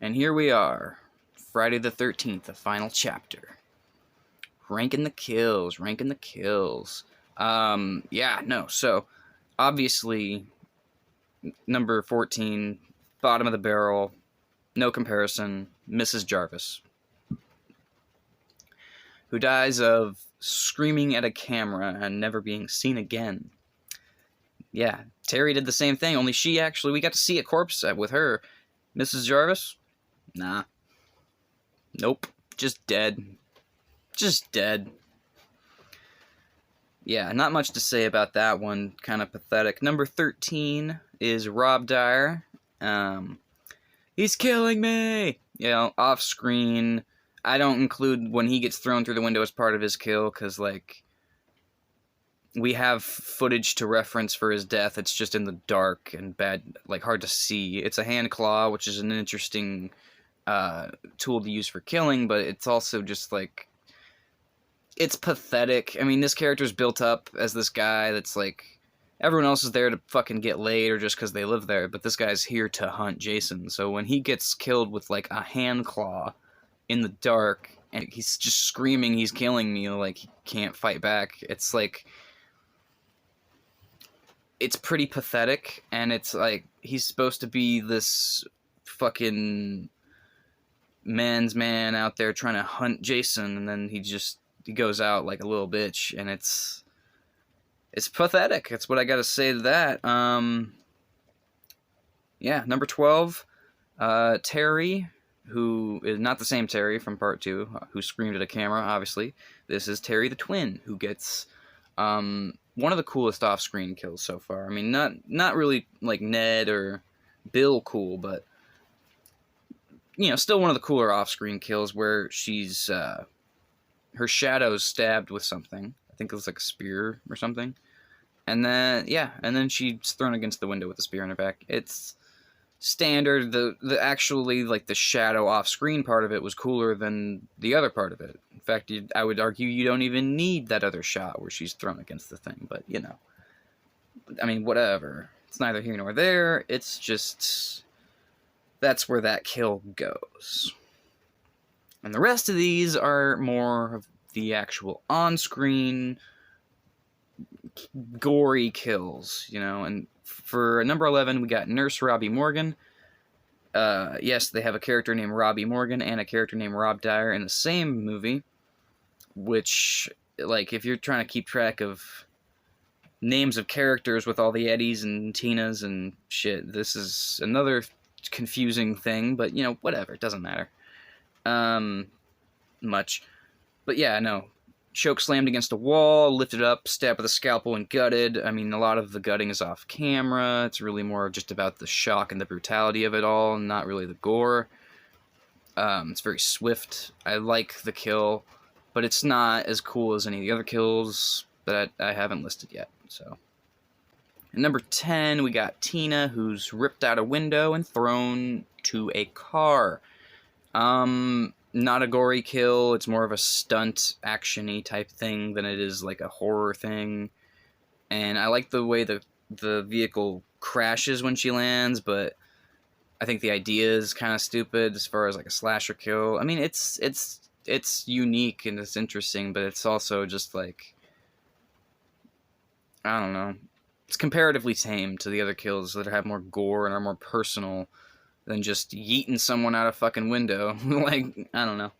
And here we are, Friday the 13th, the final chapter. Ranking the kills. So, obviously, number 14, bottom of the barrel, no comparison, Mrs. Jarvis, who dies of screaming at a camera and never being seen again. Yeah, Terry did the same thing, only we got to see a corpse with her. Mrs. Jarvis? Nah. Nope. Just dead. Yeah, not much to say about that one. Kind of pathetic. Number 13 is Rob Dyer. He's killing me! You know, off screen. I don't include when he gets thrown through the window as part of his kill, because, like, we have footage to reference for his death. It's just in the dark and bad, like, hard to see. It's a hand claw, which is an interesting tool to use for killing, but it's also just, like, it's pathetic. I mean, this character's built up as this guy that's, like, everyone else is there to fucking get laid or just because they live there, but this guy's here to hunt Jason. So when he gets killed with, like, a hand claw in the dark, and he's just screaming he's killing me, like, he can't fight back, it's, like, it's pretty pathetic, and it's, like, he's supposed to be this fucking man's man out there trying to hunt Jason, and then he goes out like a little bitch, and it's pathetic. That's what I gotta say to that. Yeah, number 12, Terry, who is not the same Terry from part 2, who screamed at a camera, obviously. This is Terry the Twin, who gets, one of the coolest off-screen kills so far. I mean, not really like Ned or Bill cool, but, you know, still one of the cooler off-screen kills where she's, her shadow's stabbed with something. I think it was like a spear or something. And then she's thrown against the window with a spear in her back. It's standard. The actually, like, the shadow off-screen part of it was cooler than the other part of it. In fact, I would argue you don't even need that other shot where she's thrown against the thing. But, you know. I mean, whatever. It's neither here nor there. It's just, that's where that kill goes. And the rest of these are more of the actual on-screen, gory kills, you know. And for number 11, we got Nurse Robbie Morgan. Yes, they have a character named Robbie Morgan and a character named Rob Dyer in the same movie, which, like, if you're trying to keep track of names of characters with all the Eddies and Tinas and shit, this is another confusing thing, but, you know, whatever, it doesn't matter. Much. But yeah, no. Choke slammed against a wall, lifted up, stabbed with a scalpel, and gutted. I mean, a lot of the gutting is off camera. It's really more just about the shock and the brutality of it all, not really the gore. It's very swift. I like the kill, but it's not as cool as any of the other kills that I haven't listed yet. So, at number 10, we got Tina, who's ripped out a window and thrown to a car. Not a gory kill, it's more of a stunt, action-y type thing than it is like a horror thing. And I like the way the vehicle crashes when she lands, but I think the idea is kind of stupid as far as like a slasher kill. I mean, it's unique and it's interesting, but it's also just like, I don't know. It's comparatively tame to the other kills that have more gore and are more personal than just yeeting someone out a fucking window. Like, I don't know.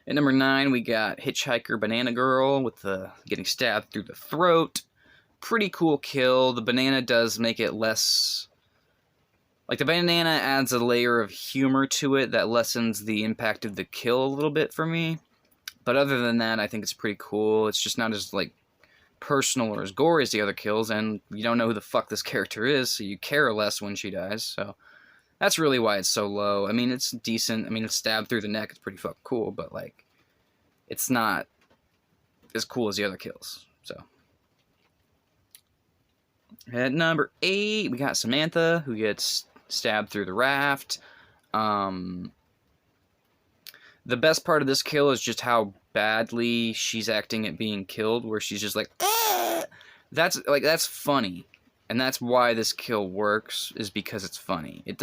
At number 9, we got Hitchhiker Banana Girl with getting stabbed through the throat. Pretty cool kill. The banana does make it less... Like, the banana adds a layer of humor to it that lessens the impact of the kill a little bit for me. But other than that, I think it's pretty cool. It's just not as, like, personal or as gory as the other kills, and you don't know who the fuck this character is, so you care less when she dies, so... That's really why it's so low. I mean, it's decent. I mean, it's stabbed through the neck. It's pretty fucking cool, but, like, it's not as cool as the other kills, so. At number 8, we got Samantha, who gets stabbed through the raft. The best part of this kill is just how badly she's acting at being killed, where she's just like, ah! That's funny. And that's why this kill works, is because it's funny. It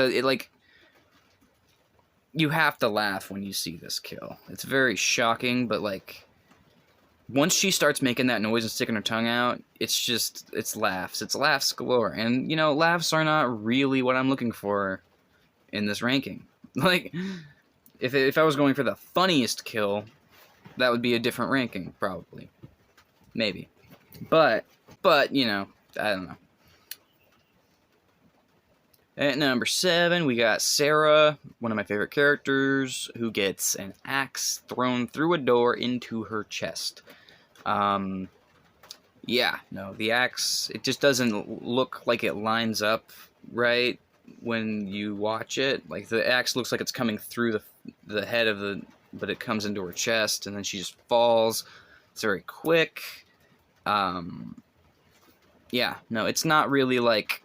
you have to laugh when you see this kill. It's very shocking, but like once she starts making that noise and sticking her tongue out, it's laughs. It's laughs galore. And, you know, laughs are not really what I'm looking for in this ranking. Like, if I was going for the funniest kill, that would be a different ranking, probably. Maybe. But, you know, I don't know. At number 7, we got Sarah, one of my favorite characters, who gets an axe thrown through a door into her chest. Yeah, no, the axe, it just doesn't look like it lines up right when you watch it. Like, the axe looks like it's coming through the head of the, but it comes into her chest, and then she just falls. It's very quick. Yeah, no, it's not really, like,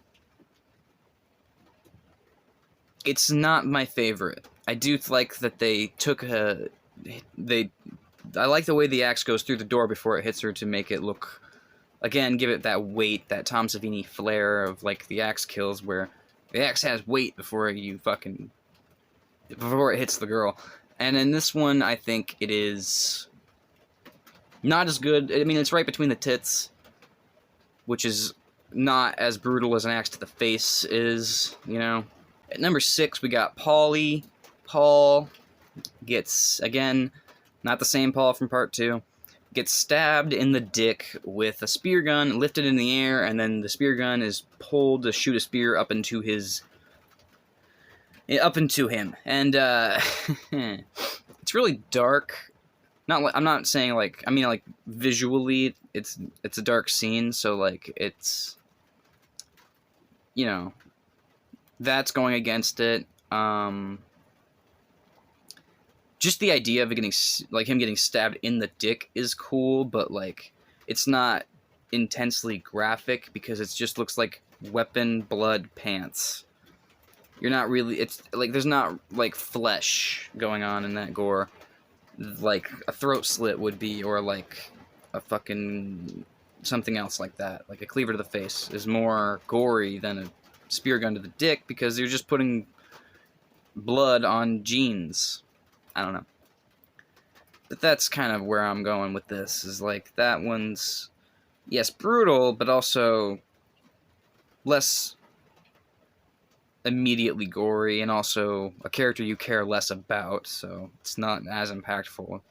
it's not my favorite. I do like that they took I like the way the axe goes through the door before it hits her to make it look, again, give it that weight, that Tom Savini flair of, like, the axe kills, where the axe has weight before it hits the girl. And in this one, I think it is not as good. I mean, it's right between the tits, which is not as brutal as an axe to the face is, you know. At number 6, we got Paulie. Paul gets, again, not the same Paul from part 2, gets stabbed in the dick with a spear gun, lifted in the air, and then the spear gun is pulled to shoot a spear up into him. And, it's really dark. I'm not saying, like, I mean, like, visually, it's a dark scene, so, like, it's, you know, that's going against it. Just the idea of him getting stabbed in the dick is cool, but, like, it's not intensely graphic because it just looks like weapon, blood, pants. You're not really, it's, like, there's not, like, flesh going on in that gore like a throat slit would be, or, like, a fucking something else like that. Like, a cleaver to the face is more gory than a spear gun to the dick, because you're just putting blood on jeans. I don't know. But that's kind of where I'm going with this, is like, that one's, yes, brutal, but also less immediately gory, and also a character you care less about, so it's not as impactful.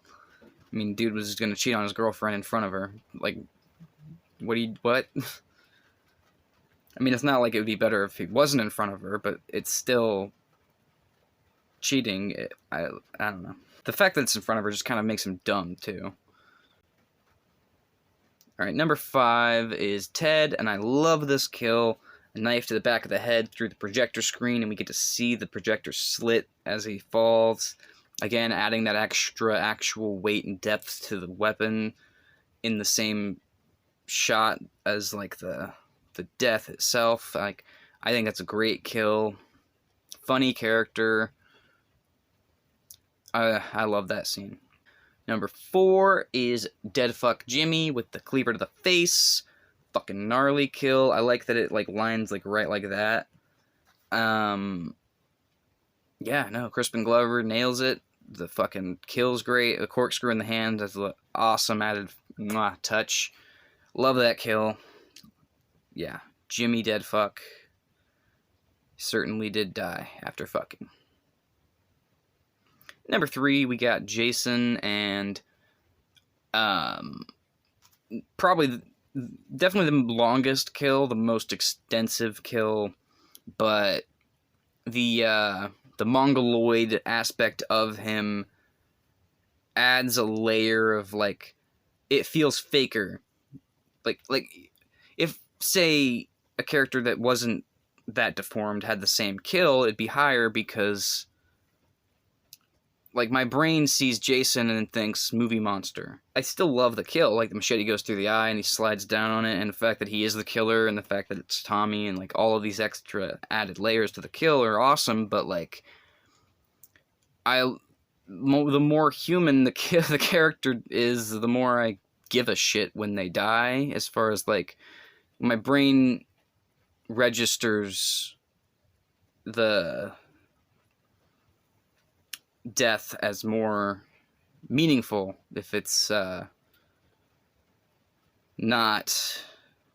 I mean, dude was gonna cheat on his girlfriend in front of her. Like, what? I mean, it's not like it would be better if he wasn't in front of her, but it's still cheating. I don't know. The fact that it's in front of her just kind of makes him dumb, too. Alright, number 5 is Ted, and I love this kill. A knife to the back of the head through the projector screen, and we get to see the projector slit as he falls. Again, adding that extra actual weight and depth to the weapon in the same shot as, like, the death itself. Like, I think that's a great kill. Funny character. I love that scene. Number 4 is Deadfuck Jimmy with the cleaver to the face. Fucking gnarly kill. I like that it, like, lines, like, right like that. Yeah, no, Crispin Glover nails it. The fucking kill's great. The corkscrew in the hand, that's an awesome added touch. Love that kill. Yeah, Jimmy Deadfuck certainly did die after fucking. Number 3, we got Jason, and definitely the longest kill, the most extensive kill, but the mongoloid aspect of him adds a layer of, like, it feels faker. Like if, say, a character that wasn't that deformed had the same kill, it'd be higher because, like, my brain sees Jason and thinks movie monster. I still love the kill. Like, the machete goes through the eye and he slides down on it, and the fact that he is the killer, and the fact that it's Tommy, and, like, all of these extra added layers to the kill are awesome, but, like, the more human the character is, the more I give a shit when they die, as far as, like, my brain registers the death as more meaningful if it's not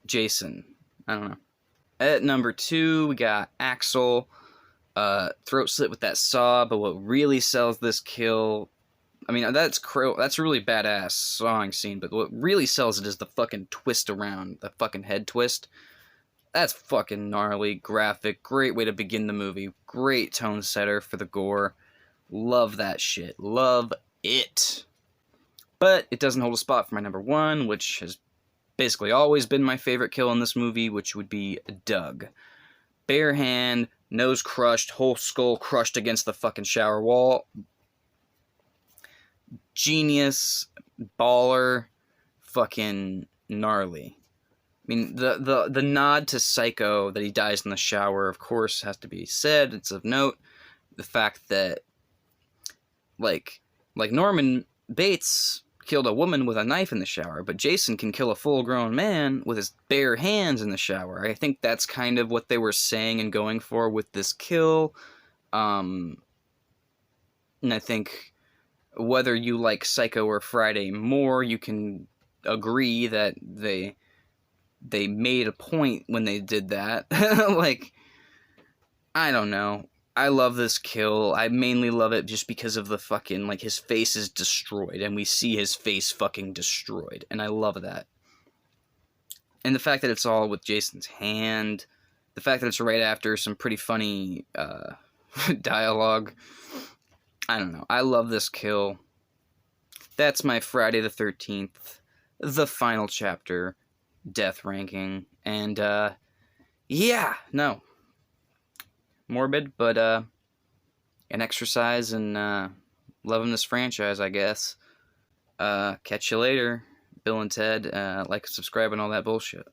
Jason. I don't know. At number 2, we got Axel. Throat slit with that saw, but what really sells this kill... I mean, that's a really badass sawing scene, but what really sells it is the fucking twist around, the fucking head twist. That's fucking gnarly, graphic, great way to begin the movie, great tone setter for the gore. Love that shit. Love it. But it doesn't hold a spot for my number 1, which has basically always been my favorite kill in this movie, which would be Doug. Bare hand, nose crushed, whole skull crushed against the fucking shower wall. Genius, baller, fucking gnarly. I mean, the nod to Psycho that he dies in the shower, of course, has to be said. It's of note. The fact that, like Norman Bates killed a woman with a knife in the shower, but Jason can kill a full-grown man with his bare hands in the shower. I think that's kind of what they were saying and going for with this kill. And I think whether you like Psycho or Friday more, you can agree that they made a point when they did that. Like, I don't know. I love this kill. I mainly love it just because of the fucking, like, his face is destroyed, and we see his face fucking destroyed, and I love that. And the fact that it's all with Jason's hand, the fact that it's right after some pretty funny dialogue. I don't know. I love this kill. That's my Friday the 13th, the final chapter, death ranking. And, yeah, no. Morbid, but, an exercise in, loving this franchise, I guess. Catch you later, Bill and Ted. Like, subscribe, and all that bullshit.